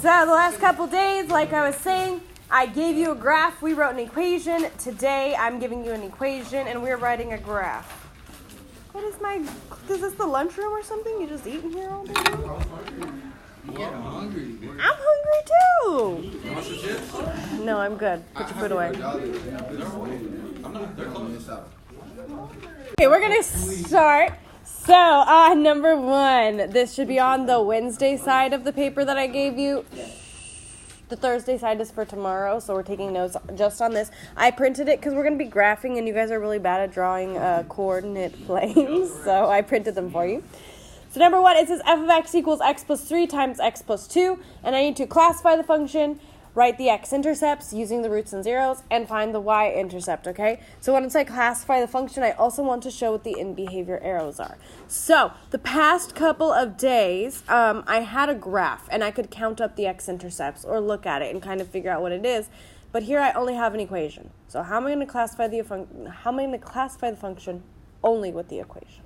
the last couple days, like I was saying, I gave you a graph. We wrote an equation. Today, I'm giving you an equation, and we're writing a graph. What is is this the lunchroom or something? You just eating here all day long? Yeah, I'm hungry. I'm hungry too. You want some chips? No, I'm good. Put your food away. Okay, we're going to start. So, number one, this should be on the Wednesday side of the paper that I gave you. The Thursday side is for tomorrow, so we're taking notes just on this. I printed it because we're going to be graphing, and you guys are really bad at drawing coordinate planes, so I printed them for you. So number one, it says f of x equals x plus 3 times x plus 2, and I need to classify the function, write the x-intercepts using the roots and zeros, and find the y-intercept, okay? So once I classify the function, I also want to show what the in-behavior arrows are. So the past couple of days, I had a graph, and I could count up the x-intercepts or look at it and kind of figure out what it is. But here I only have an equation. So how am I going to classify the function only with the equation?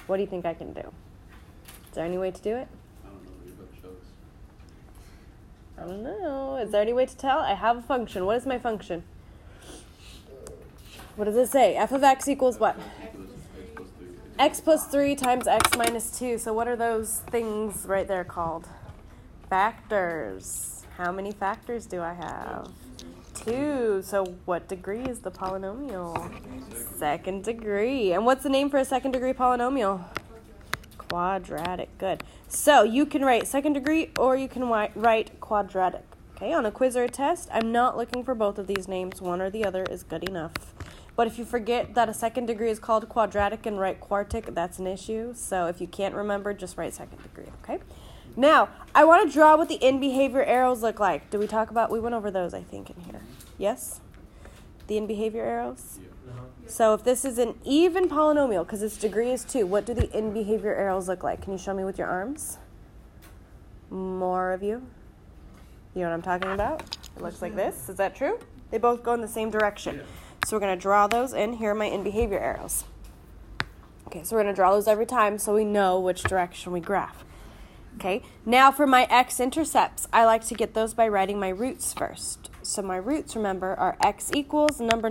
What do you think I can do? Is there any way to do it? I don't know. Is there any way to tell? I have a function. What is my function? What does it say? F of x equals what? X plus 3 times x minus 2. So what are those things right there called? Factors. How many factors do I have? 2. So what degree is the polynomial? Second degree. And what's the name for a second degree polynomial? Quadratic. Good. So you can write second degree or you can write quadratic. Okay, on a quiz or a test, I'm not looking for both of these names. One or the other is good enough. But if you forget that a second degree is called quadratic and write quartic, that's an issue. So if you can't remember, just write second degree, okay? Now, I want to draw what the in-behavior arrows look like. Did we talk about, we went over those, I think, in here. Yes? The in-behavior arrows? So if this is an even polynomial, because its degree is 2, what do the in-behavior arrows look like? Can you show me with your arms? More of you? You know what I'm talking about? It looks like this. Is that true? They both go in the same direction. So we're going to draw those in. Here are my in-behavior arrows. Okay, so we're going to draw those every time so we know which direction we graph. Okay, now for my x-intercepts, I like to get those by writing my roots first. So my roots, remember, are x equals number,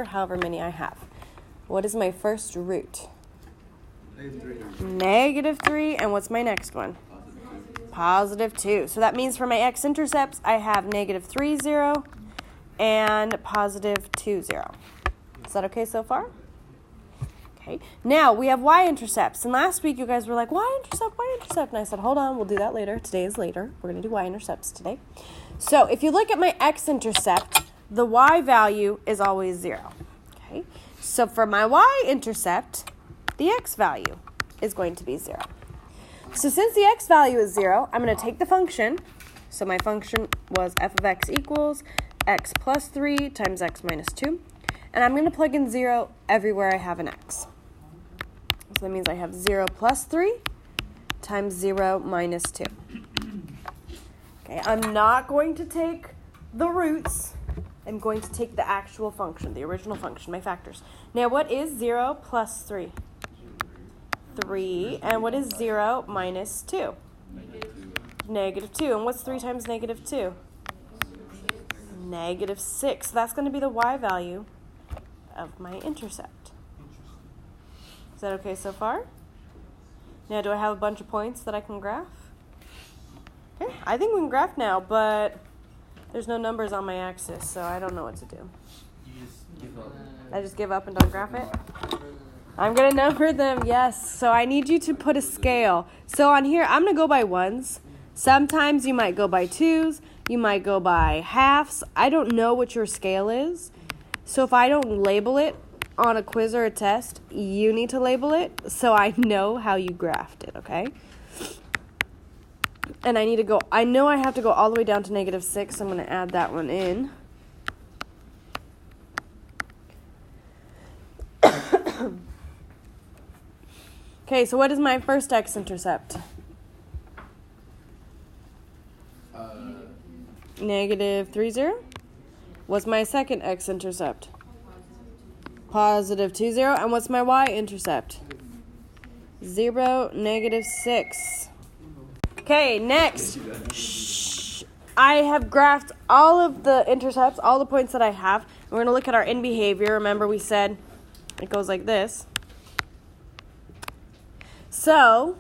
however many I have. What is my first root? Negative 3. And what's my next one? Positive 2. So that means for my x-intercepts, I have negative 3, 0, and positive 2, 0. Is that okay so far? Okay. Now, we have y-intercepts. And last week, you guys were like, y-intercept, y-intercept. And I said, hold on, we'll do that later. Today is later. We're going to do y-intercepts today. So if you look at my x-intercept, the y value is always 0. Okay. So for my y-intercept, the x value is going to be 0. So since the x value is 0, I'm going to take the function. So my function was f of x equals x plus 3 times x minus 2. And I'm going to plug in 0 everywhere I have an x. So that means I have 0 plus 3 times 0 minus 2. Okay, I'm not going to take the roots. I'm going to take the actual function, the original function, my factors. Now, what is 0 plus 3? 3. And what is 0 minus 2? Negative 2. And what's 3 times negative 2? Negative 6. So that's going to be the y value of my intercept. Is that okay so far? Now, do I have a bunch of points that I can graph? Okay, I think we can graph now, but there's no numbers on my axis, so I don't know what to do. You just give up. I just give up and don't graph it? I'm going to number them, yes. So I need you to put a scale. So on here, I'm going to go by ones. Sometimes you might go by twos. You might go by halves. I don't know what your scale is. So if I don't label it on a quiz or a test, you need to label it so I know how you graphed it, okay? And I know I have to go all the way down to negative 6. So I'm going to add that one in. Okay, so what is my first x-intercept? Negative 3, 0. What's my second x-intercept? Positive 2, 0. And what's my y-intercept? 0, negative 6. Okay, next. Shh. I have graphed all of the intercepts, all the points that I have. We're going to look at our end behavior. Remember we said it goes like this. So,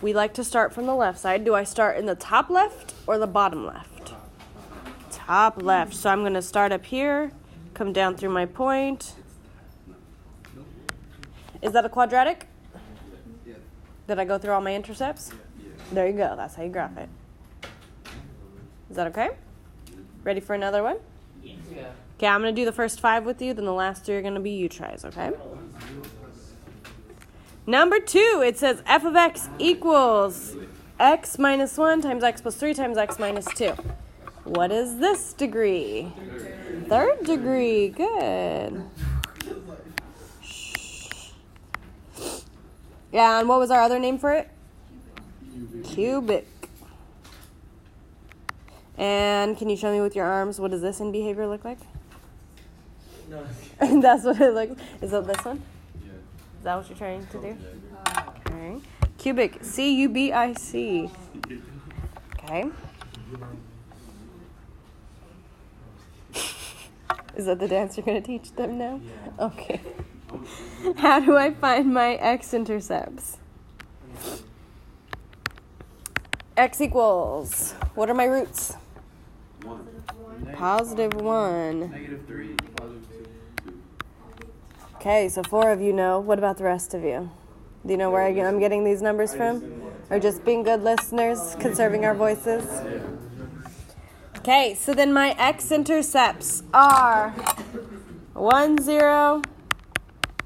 we like to start from the left side. Do I start in the top left or the bottom left? Top left. So I'm going to start up here, come down through my point. Is that a quadratic? Did I go through all my intercepts? There you go. That's how you graph it. Is that okay? Ready for another one? Yeah. Okay, I'm going to do the first 5 with you, then the last 3 are going to be you tries, okay? Number 2, it says f of x equals x minus 1 times x plus 3 times x minus 2. What is this degree? Third degree. Good. Yeah, and what was our other name for it? Cubic. And can you show me with your arms, what does this in behavior look like? No. That's what it looks like. Is it this one? Yeah. Is that what you're trying to do? Okay. Cubic. C-U-B-I-C. Okay. Is that the dance you're going to teach them now? Yeah. Okay. How do I find my x-intercepts? X equals, what are my roots? 1. Positive 1. Negative 3. Positive 2. Okay, so 4 of you know. What about the rest of you? Do you know where I'm getting these numbers from? Or just being good listeners, conserving our voices? Okay, so then my x-intercepts are 1, 0,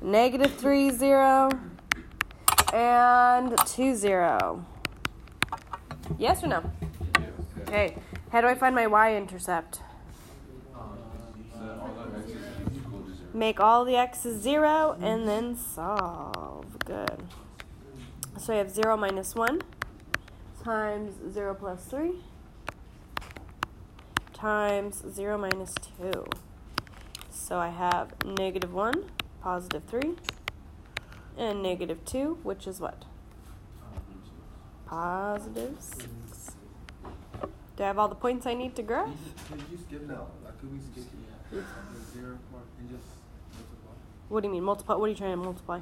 negative 3, 0, and 2, 0. Yes or no? Okay. How do I find my y-intercept? Make all the x's 0 and then solve. Good. So I have 0 minus 1 times 0 plus 3 times 0 minus 2. So I have negative 1, positive 3, and negative 2, which is what? Positive 6. Do I have all the points I need to graph? Could you skip that? Could we skip the 0 part and just multiply? What do you mean multiply? What are you trying to multiply?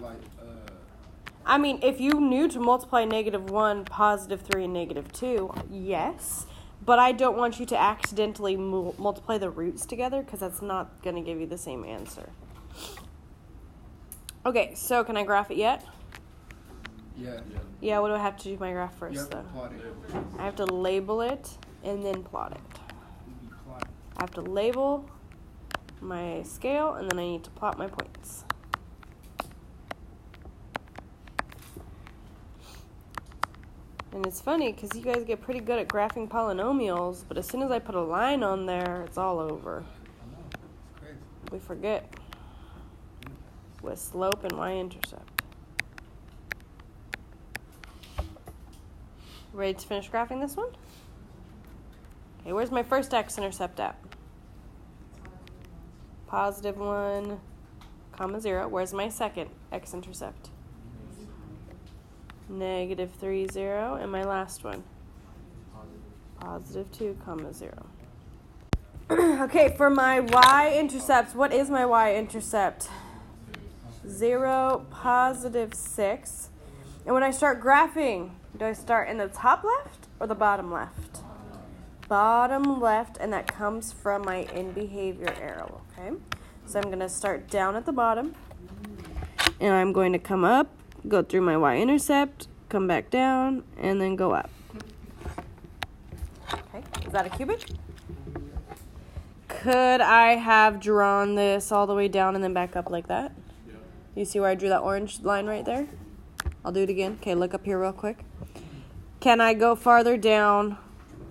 I mean, if you knew to multiply negative 1, positive 3, and negative 2, yes. But I don't want you to accidentally multiply the roots together because that's not going to give you the same answer. Okay, so can I graph it yet? Yeah. Yeah, what do I have to do with my graph first, though? I have to label it and then plot it. I have to label my scale, and then I need to plot my points. And it's funny, because you guys get pretty good at graphing polynomials, but as soon as I put a line on there, it's all over. We forget with slope and y-intercept. Ready to finish graphing this one? Okay, where's my first x-intercept at? Positive 1, comma 0. Where's my second x-intercept? Negative 3, 0. And my last one? Positive 2, comma 0. Okay, for my y-intercepts, what is my y-intercept? 0, positive 6. And when I start graphing, do I start in the top left or the bottom left? Bottom left, and that comes from my end behavior arrow, okay? So I'm going to start down at the bottom, and I'm going to come up, go through my y-intercept, come back down, and then go up. Okay, is that a cubic? Could I have drawn this all the way down and then back up like that? You see where I drew that orange line right there? I'll do it again. Okay, look up here real quick. Can I go farther down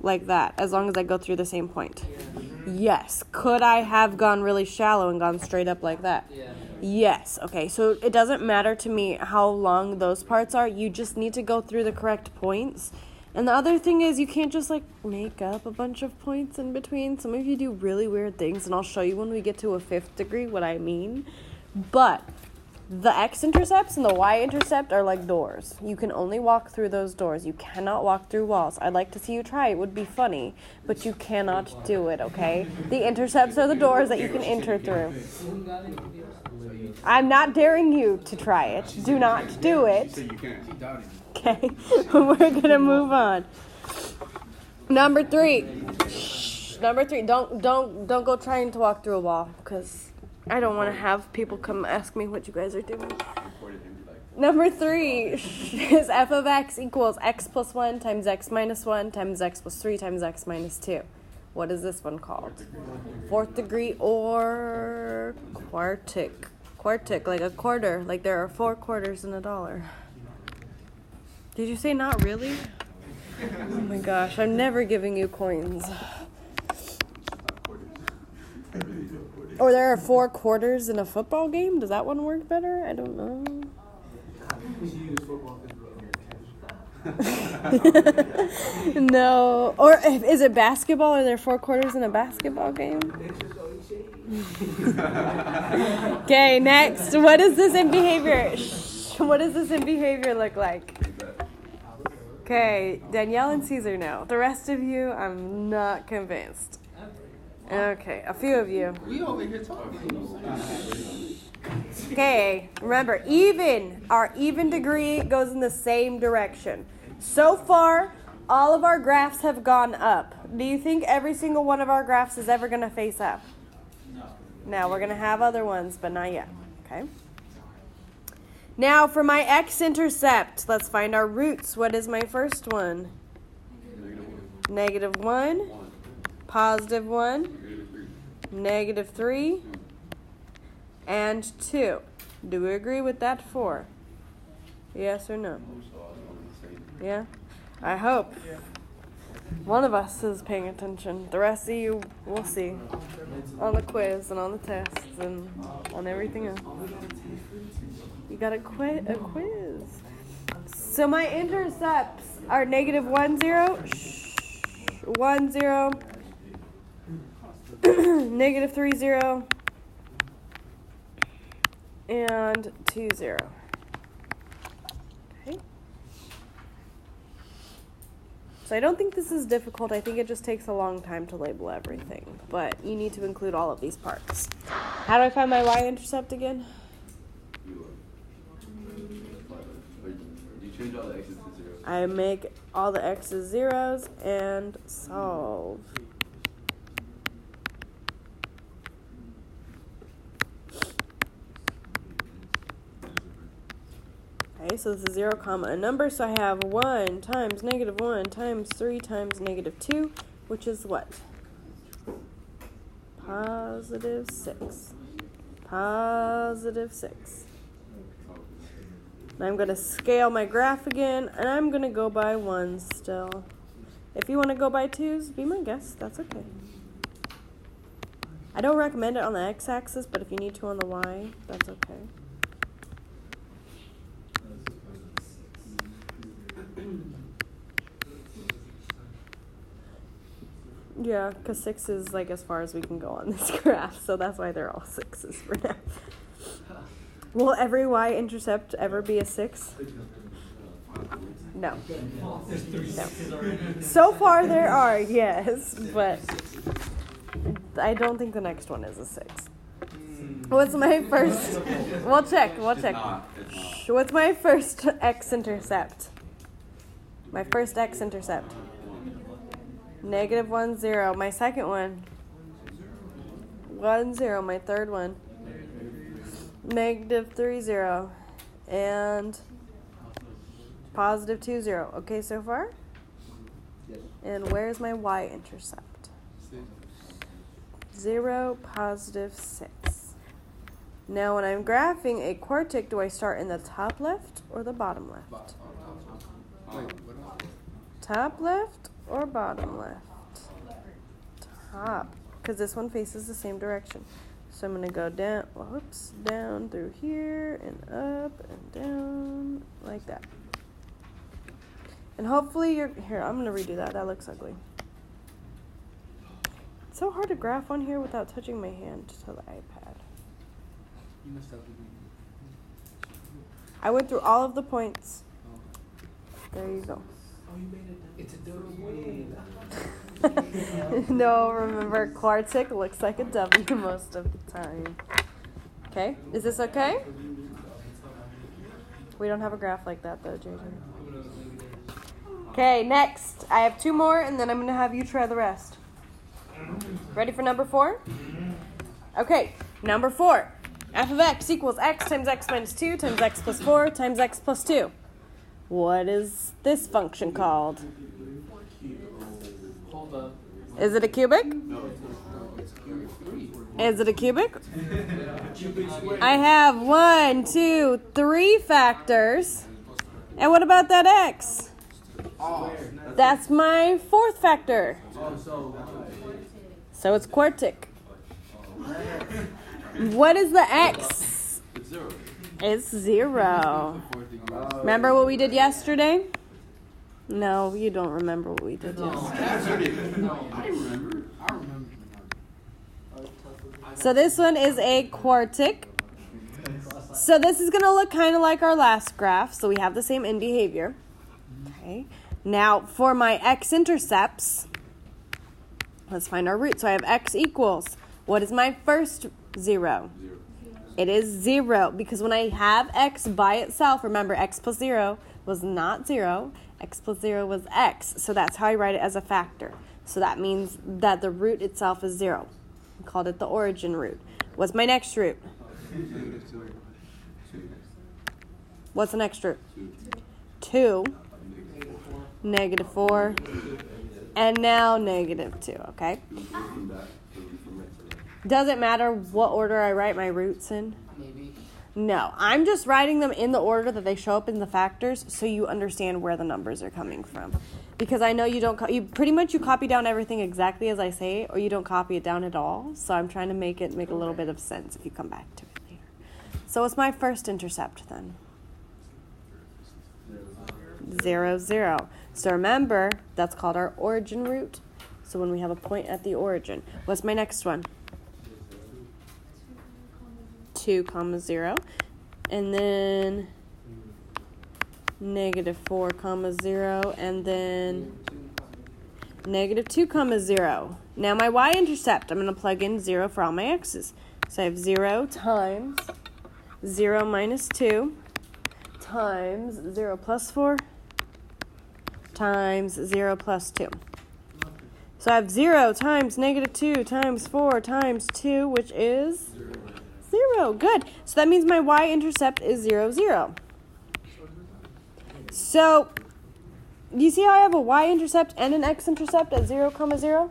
like that, as long as I go through the same point? Yes. Could I have gone really shallow and gone straight up like that? Yes. Okay, so it doesn't matter to me how long those parts are. You just need to go through the correct points. And the other thing is you can't just make up a bunch of points in between. Some of you do really weird things, and I'll show you when we get to a 5th degree what I mean. But The x-intercepts and the y-intercept are like doors. You can only walk through those doors. You cannot walk through walls. I'd like to see you try. It would be funny, but you cannot do it, okay? The intercepts are the doors that you can enter through. I'm not daring you to try it. Do not do it. Okay, we're gonna move on. Number 3. Number 3. Don't go trying to walk through a wall, because I don't want to have people come ask me what you guys are doing. Number 3 is f of x equals x plus 1 times x minus 1 times x plus 3 times x minus 2. What is this one called? Fourth degree or quartic. Quartic, like a quarter. Like there are 4 quarters in a dollar. Did you say not really? Oh my gosh, I'm never giving you coins. Or there are 4 quarters in a football game? Does that one work better? I don't know. No. Or is it basketball? Are there 4 quarters in a basketball game? Okay, next. What is this in behavior? What does this in behavior look like? Okay, Danielle and Caesar know. The rest of you, I'm not convinced. Okay, a few of you. We over here talking. Okay, remember, our even degree goes in the same direction. So far, all of our graphs have gone up. Do you think every single one of our graphs is ever going to face up? No. No, we're going to have other ones, but not yet. Okay. Now, for my x-intercept, let's find our roots. What is my first one? Negative 1. Positive 1. Negative 3. And 2. Do we agree with that 4? Yes or no? Yeah? I hope. One of us is paying attention. The rest of you, we'll see. On the quiz and on the tests and on everything else. You got a quiz. So my intercepts are negative 1, 0. 1, 0. Negative 3, 0. And 2, 0. Okay. So I don't think this is difficult. I think it just takes a long time to label everything. But you need to include all of these parts. How do I find my y-intercept again? You change all the x's to 0. I make all the x's zeros and solve. Okay, so this is 0, comma, a number. So I have 1 times negative 1 times 3 times negative 2, which is what? Positive 6. Positive 6. And I'm going to scale my graph again, and I'm going to go by 1s still. If you want to go by 2s, be my guest. That's okay. I don't recommend it on the x-axis, but if you need to on the y, that's okay. Yeah, because 6 is like as far as we can go on this graph, so that's why they're all 6s for now. Will every y-intercept ever be a 6? No. No. So far there are, yes, but I don't think the next one is a 6. What's my first? We'll check. It's not. What's my first x-intercept? My first x-intercept. Negative 1, 0. My second one. 1, 0. My third one. Negative 3, 0. And positive 2, 0. Okay, so far? Yes. And where's my y-intercept? 0, positive 6. Now when I'm graphing a quartic, do I start in the top left or the bottom left? Top left or bottom left? Top, because this one faces the same direction. So I'm going to go down, whoops, down through here and up and down like that. And hopefully you're, here, I'm going to redo that. That looks ugly. It's so hard to graph on here without touching my hand to the iPad. You messed up I went through all of the points. There you go. It's a W. No, remember, quartic looks like a W most of the time. Okay, is this okay? We don't have a graph like that though, JJ. Okay, next. I have 2 more, and then I'm going to have you try the rest. Ready for number 4? Okay, number 4. F of x equals x times x minus 2 times x plus 4 times x plus 2. What is this function called? Hold up. Is it a cubic? It's cubic 3. Is it a cubic? I have 1, 2, 3 factors. And what about that x? That's my 4th factor. So it's quartic. What is the x? It's 0. It's 0. Remember what we did yesterday? No, you don't remember what we did yesterday. I remember. So this one is a quartic. So this is going to look kind of like our last graph. So we have the same end behavior. Okay. Now for my x-intercepts, let's find our root. So I have x equals, what is my first 0? It is 0, because when I have x by itself, remember x plus 0 was not 0. X plus 0 was x. So that's how I write it as a factor. So that means that the root itself is 0. We called it the origin root. What's my next root? What's the next root? 2. Negative 4. And now negative 2, okay? Does it matter what order I write my roots in? Maybe. No, I'm just writing them in the order that they show up in the factors so you understand where the numbers are coming from. Because I know you don't, you copy down everything exactly as I say it, or you don't copy it down at all. So I'm trying to make a little bit of sense if you come back to it later. So what's my first intercept then? 0, 0. So remember, that's called our origin root. So when we have a point at the origin. What's my next one? 2, 0. And then negative 4, 0. And then negative 2, 0. Now my y-intercept, I'm going to plug in 0 for all my x's. So I have 0 times 0 minus 2 times 0 plus 4 times 0 plus 2. So I have 0 times negative 2 times 4 times 2, which is 0. Good. So that means my y-intercept is 0, 0. So, do you see how I have a y-intercept and an x-intercept at 0, 0?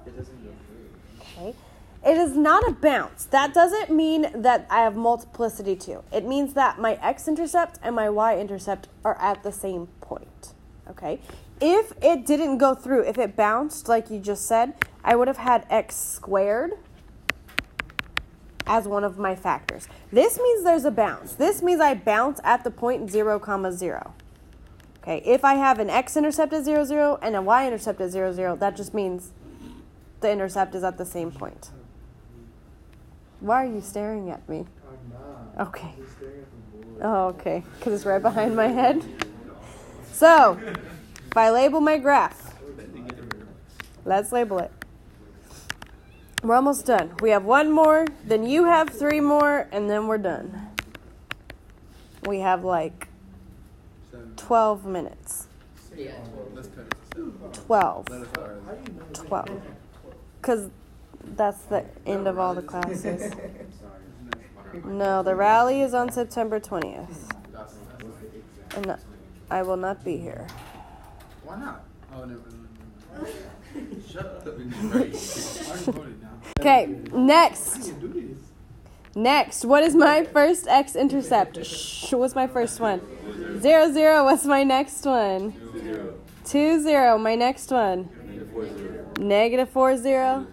Okay. It is not a bounce. That doesn't mean that I have multiplicity too. It means that my x-intercept and my y-intercept are at the same point. Okay. If it didn't go through, if it bounced like you just said, I would have had x squared as one of my factors. This means there's a bounce. This means I bounce at the point 0, 0. Okay, if I have an x-intercept at 0, 0 and a y-intercept at 0, 0, that just means the intercept is at the same point. Why are you staring at me? I'm not. Okay. I'm just staring at the board. Oh, okay, because it's right behind my head. So, if I label my graph, let's label it. We're almost done. We have 1 more, then you have 3 more, and then we're done. We have like 12 minutes. Yeah. Let's cut it to 7. 12. Let us know. 12. Because that's the end of all the classes. No, the rally is on September 20th. And I will not be here. Why not? Oh, never. Shut up. Okay, next. Next, what is my first x-intercept? Shh, what's my first one? 0, 0, what's my next one? 2, 0, my next one? Negative 4, 0.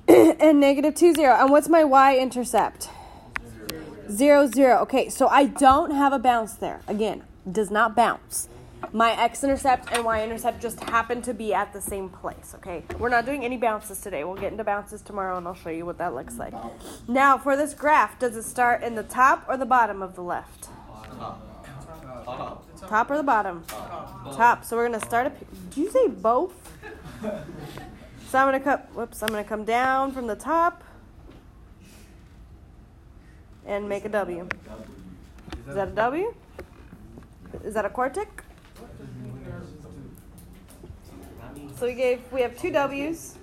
And negative 2, 0. And what's my y-intercept? 0, 0. Okay, so I don't have a bounce there. Again, does not bounce. My x-intercept and y-intercept just happen to be at the same place, okay? We're not doing any bounces today. We'll get into bounces tomorrow, and I'll show you what that looks like. Now, for this graph, does it start in the top or the bottom of the left? Top. Top or the bottom? Top. So we're gonna start up. Did you say both? So I'm gonna come down from the top and make a W. Is that a W? Is that a quartic? So we have 2 W's.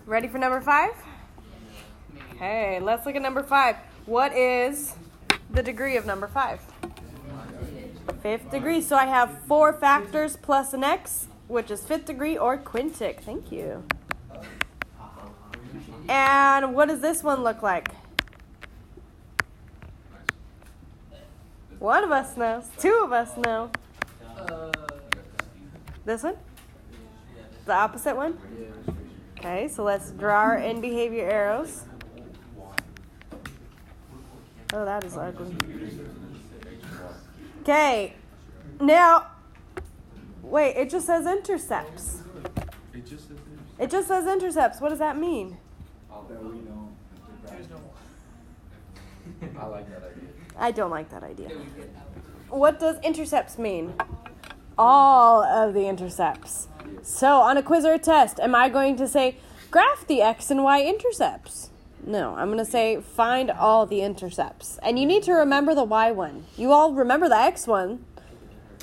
Ready for number 5? Okay, let's look at number 5. What is the degree of number 5? 5th degree. So I have 4 factors plus an x, which is 5th degree or quintic. Thank you. And what does this one look like? One of us knows. 2 of us know. This one? The opposite one? Okay, so let's draw our end behavior arrows. Oh, that is ugly. Okay, now, wait, it just says intercepts. It just says intercepts. What does that mean? I like that idea. I don't like that idea. What does intercepts mean? All of the intercepts. So on a quiz or a test, am I going to say, graph the x and y intercepts? No, I'm going to say, find all the intercepts. And you need to remember the y one. You all remember the x one,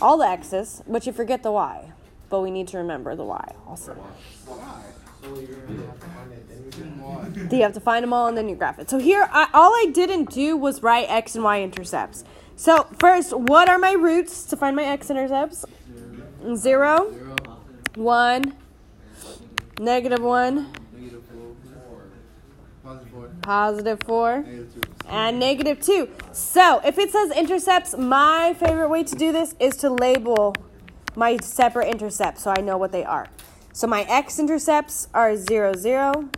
all the x's, but you forget the y. But we need to remember the y also. You have to find them all and then you graph it. So here, all I didn't do was write x and y intercepts. So first, what are my roots to find my x-intercepts? 0, 1, -1, +4, and -2. So if it says intercepts, my favorite way to do this is to label my separate intercepts so I know what they are. So my x-intercepts are 0, 0,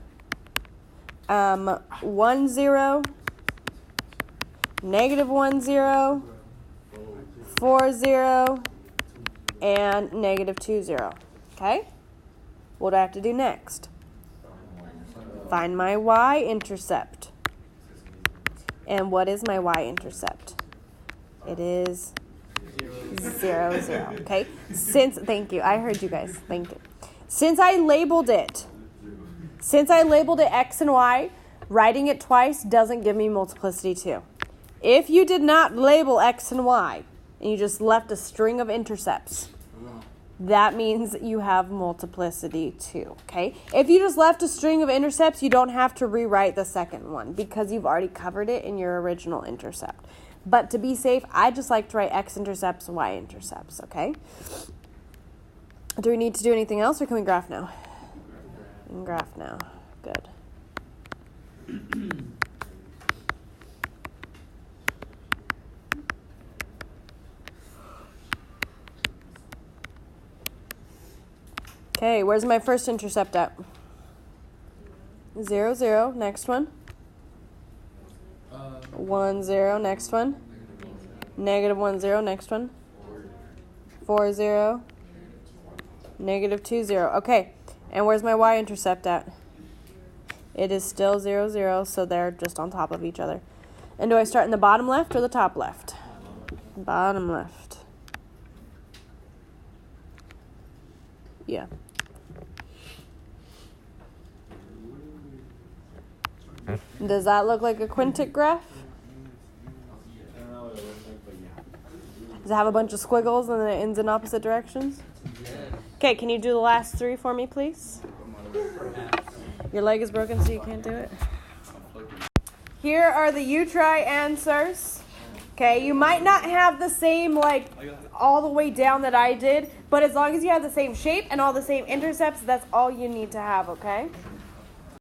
1, 0, -1, 0, 4, 0, and -2, 0. Okay? What do I have to do next? Find my y-intercept. And what is my y-intercept? It is 0, 0. Okay? Thank you. I heard you guys. Thank you. Since I labeled it x and y, writing it twice doesn't give me multiplicity 2. If you did not label x and y, and you just left a string of intercepts, that means you have multiplicity 2, okay? If you just left a string of intercepts, you don't have to rewrite the second one because you've already covered it in your original intercept. But to be safe, I just like to write x-intercepts, y-intercepts, okay? Do we need to do anything else, or can we graph now? We can graph now. Good. Okay, where's my first intercept at? 0, 0. Next one. 1, 0. Next one. -1, 0. Next one. 4, 0. -2, 0. Okay, and where's my y-intercept at? It is still 0, 0, so they're just on top of each other. And do I start in the bottom left or the top left? Bottom left. Yeah. Does that look like a quintic graph? Does it have a bunch of squiggles and then it ends in opposite directions? Okay, can you do the last 3 for me, please? Your leg is broken, so you can't do it. Here are the you-try answers. Okay, you might not have the same, like, all the way down that I did, but as long as you have the same shape and all the same intercepts, that's all you need to have, okay?